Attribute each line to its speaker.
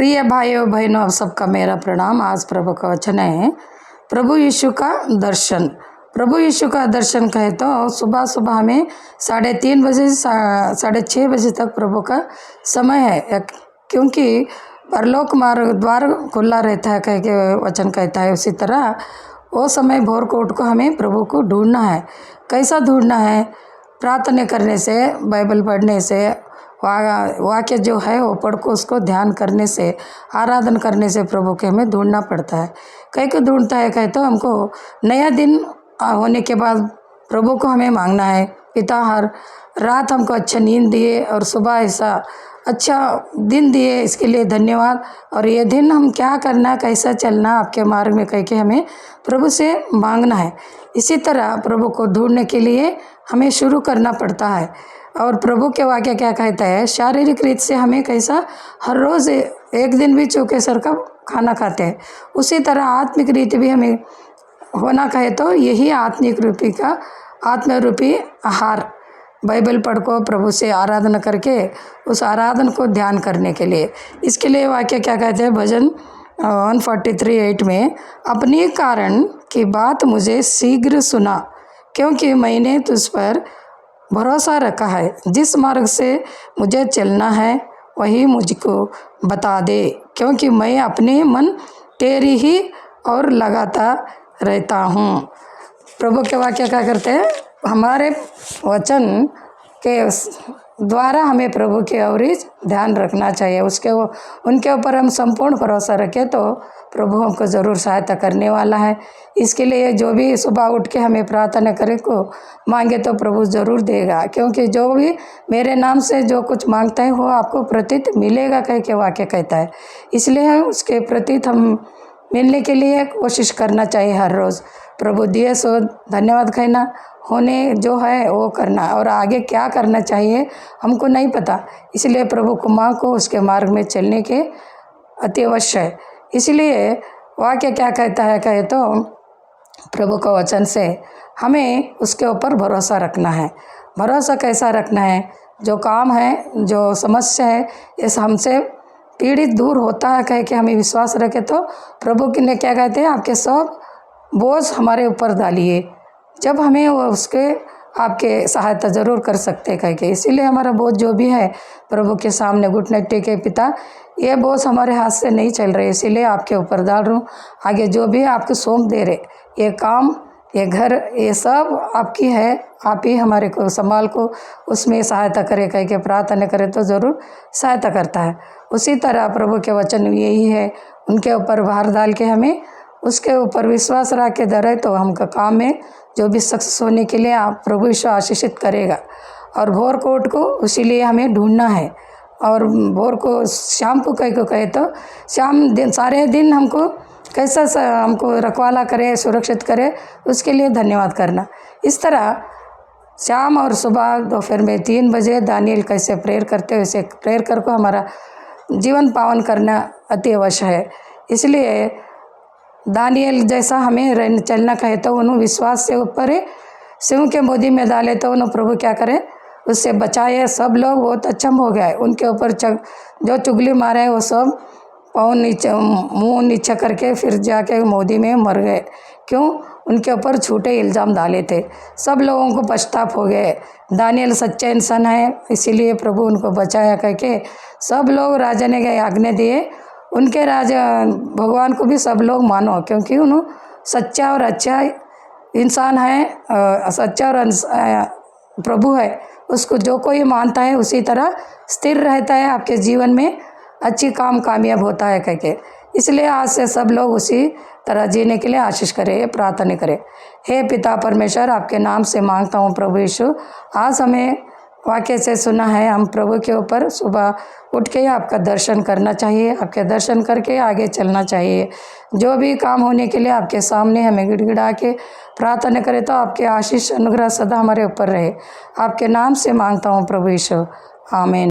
Speaker 1: प्रिय भाइयों बहनों, आप सबका मेरा प्रणाम। आज प्रभु का वचन है प्रभु यीशु का दर्शन। प्रभु यीशु का दर्शन कहे तो सुबह सुबह हमें 3:30 बजे से 6:30 बजे तक प्रभु का समय है, क्योंकि परलोक मार्ग द्वार खुला रहता है कह के वचन कहता है। उसी तरह वो समय भोर को उठ को हमें प्रभु को ढूंढना है। कैसा ढूंढना है? प्रार्थना करने से, बाइबल पढ़ने से, वाक्य जो है वो पढ़ को उसको ध्यान करने से, आराधना करने से प्रभु के हमें ढूंढना पड़ता है। कहीं को ढूंढता है कहे तो हमको नया दिन होने के बाद प्रभु को हमें मांगना है, पिता हर रात हमको अच्छा नींद दिए और सुबह ऐसा अच्छा दिन दिए, इसके लिए धन्यवाद। और ये दिन हम क्या करना, कैसा चलना आपके मार्ग में कह के हमें प्रभु से मांगना है। इसी तरह प्रभु को ढूंढने के लिए हमें शुरू करना पड़ता है। और प्रभु के वाक्य क्या कहता है? शारीरिक रीत से हमें कैसा हर रोज़ एक दिन भी चूके सर का खाना खाते हैं, उसी तरह आत्मिक रीति भी हमें होना कहे तो यही आत्मरूपी आहार बाइबल पढ़ को प्रभु से आराधना करके उस आराधना को ध्यान करने के लिए। इसके लिए वाक्य क्या कहते हैं? भजन 143:8 में, अपनी कारण की बात मुझे शीघ्र सुना, क्योंकि मैंने तुझ पर भरोसा रखा है। जिस मार्ग से मुझे चलना है वही मुझको बता दे, क्योंकि मैं अपने मन तेरी ही और लगाता रहता हूँ। प्रभु के वाक्य क्या करते हैं? हमारे वचन के द्वारा हमें प्रभु के और ध्यान रखना चाहिए। उनके ऊपर हम संपूर्ण भरोसा रखें तो प्रभु हमको ज़रूर सहायता करने वाला है। इसके लिए जो भी सुबह उठ के हमें प्रार्थना करे को मांगे तो प्रभु ज़रूर देगा, क्योंकि जो भी मेरे नाम से जो कुछ मांगता है वो आपको प्रतीत मिलेगा कह के वाक्य कहता है। इसलिए उसके प्रतीत हम मिलने के लिए कोशिश करना चाहिए हर रोज़। प्रभु दिए सो धन्यवाद कहना, होने जो है वो करना, और आगे क्या करना चाहिए हमको नहीं पता, इसलिए प्रभु को माँ को उसके मार्ग में चलने के अति अवश्य है। इसलिए वाक्य क्या कहता है कहे तो प्रभु का वचन से हमें उसके ऊपर भरोसा रखना है। भरोसा कैसा रखना है? जो काम है, जो समस्या है, इस हमसे पीड़ित दूर होता है कह के हमें विश्वास रखे तो प्रभु ने क्या कहते हैं? आपके सब बोझ हमारे ऊपर डालिए, जब हमें वो उसके आपके सहायता ज़रूर कर सकते कह के। इसीलिए हमारा बोझ जो भी है प्रभु के सामने घुटने टेके, पिता ये बोझ हमारे हाथ से नहीं चल रहे, इसीलिए आपके ऊपर डाल रहा हूँ। आगे जो भी आपको सौंप दे रहे, ये काम, ये घर, ये सब आपकी है, आप ही हमारे को संभाल को उसमें सहायता करे कह के प्रार्थना करे तो ज़रूर सहायता करता है। उसी तरह प्रभु के वचन यही है, उनके ऊपर भार डाल के हमें उसके ऊपर विश्वास रख के धरे तो हमका काम में जो भी सक्सेस होने के लिए आप प्रभु यीशु आशीषित करेगा। और भोर को उठ को इसीलिए हमें ढूंढना है, और भोर को शाम को कहे तो शाम दिन सारे दिन हमको कैसा हमको रखवाला करे, सुरक्षित करे, उसके लिए धन्यवाद करना। इस तरह शाम और सुबह दोपहर में 3 बजे दानियल कैसे प्रेयर करते हैं, वैसे प्रेयर कर को हमारा जीवन पावन करना अति अवश्य है। इसलिए दानियल जैसा हमें चलना कहे तो उन्होंने विश्वास से ऊपर सिंह के मोदी में डाले तो उन्होंने प्रभु क्या करे? उससे बचाए। सब लोग बहुत अचंभ हो गए, उनके ऊपर जो चुगली मारे वो सब पाँव नीचे, मुंह नीचे करके फिर जाके मोदी में मर गए। क्यों? उनके ऊपर झूठे इल्ज़ाम डाले थे। सब लोगों को पछताप हो गए। दानियल सच्चा इंसान है, इसीलिए प्रभु उनको बचाया कह के सब लोग राजा ने गए आज्ञा दिए, उनके राजा भगवान को भी सब लोग मानो, क्योंकि उन्होंने सच्चा और अच्छा इंसान है, सच्चा और प्रभु है। उसको जो कोई मानता है उसी तरह स्थिर रहता है, आपके जीवन में अच्छी काम कामयाब होता है कह के। इसलिए आज से सब लोग उसी तरह जीने के लिए आशीष करें, प्रार्थना करें। हे पिता परमेश्वर, आपके नाम से मांगता हूँ प्रभु यीशु, आज हमें वाक्य से सुना है, हम प्रभु के ऊपर सुबह उठ के आपका दर्शन करना चाहिए, आपके दर्शन करके आगे चलना चाहिए। जो भी काम होने के लिए आपके सामने हमें गिड़गिड़ा के प्रार्थना करें तो आपके आशीष अनुग्रह सदा हमारे ऊपर रहे। आपके नाम से मांगता हूँ प्रभु यीशु, आमीन।